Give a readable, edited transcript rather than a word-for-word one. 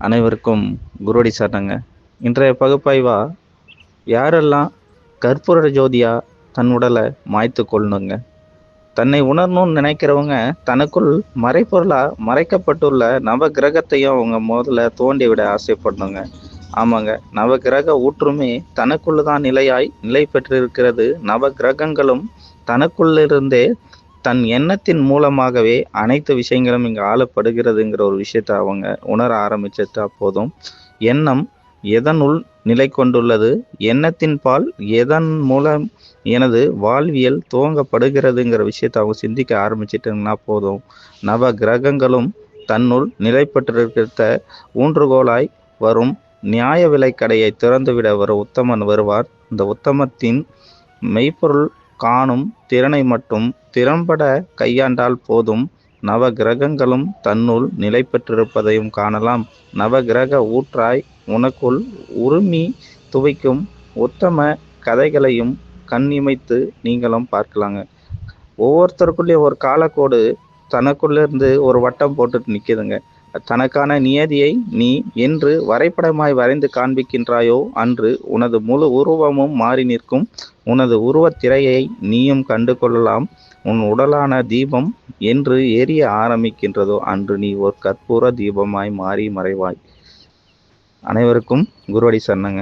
அனைவருக்கும் குருவடி சரணங்க. இன்றைய பகுப்பாய்வா யாரெல்லாம் கற்பூர ஜோதியா தன் உடலை மாய்த்து கொள்ளணுங்க. தன்னை உணரணும்னு நினைக்கிறவங்க தனக்குள் மறைப்பொருளா மறைக்கப்பட்டுள்ள நவ கிரகத்தையும் அவங்க முதல்ல தோண்டி விட ஆசைப்படணுங்க. ஆமாங்க, நவ கிரக ஊற்றுமே தனக்குள்ளதான் நிலை பெற்றிருக்கிறது. நவ கிரகங்களும் தனக்குள்ளிருந்தே தன் எண்ணத்தின் மூலமாகவே அனைத்து விஷயங்களும் இங்கு ஆளப்படுகிறதுங்கிற ஒரு விஷயத்த அவங்க உணர ஆரம்பிச்சிட்டா போதும். எண்ணம் எதனுள் நிலை கொண்டுள்ளது, எண்ணத்தின் பால் எதன் மூலம் எனது வாழ்வியல் துவங்கப்படுகிறதுங்கிற விஷயத்த அவங்க சிந்திக்க ஆரம்பிச்சிட்டாங்கன்னா போதும், நவ கிரகங்களும் தன்னுள் நிலை பெற்றிருக்கிற ஊன்றுகோலாய் வரும் நியாய விலைக்கடையை திறந்துவிட ஒரு உத்தமன் வருவார். இந்த உத்தமத்தின் மெய்ப்பொருள் காணும் திறனை மட்டும் திறம்பட கையாண்டால் போதும், நவ கிரகங்களும் தன்னுள் நிலை பெற்றிருப்பதையும் காணலாம். நவ கிரக ஊற்றாய் உனக்குள் உருமி துவைக்கும் உத்தம கதைகளையும் கண் இமைத்து நீங்களும் பார்க்கலாங்க. ஒவ்வொருத்தருக்குள்ளேயும் ஒரு காலக்கோடு தனக்குள்ளிருந்து ஒரு வட்டம் போட்டுட்டு நிற்கிதுங்க. தனக்கான நியதியை நீ என்று வரைபடமாய் வரைந்து காண்பிக்கின்றாயோ அன்று உனது முழு உருவமும் மாறி நிற்கும். உனது உருவத் திரையை நீயும் கண்டு கொள்ளலாம். உன் உடலான தீபம் என்று எரிய ஆரம்பிக்கின்றதோ அன்று நீ ஒரு கற்பூர தீபமாய் மாறி மறைவாய். அனைவருக்கும் குருவடி சரணங்க.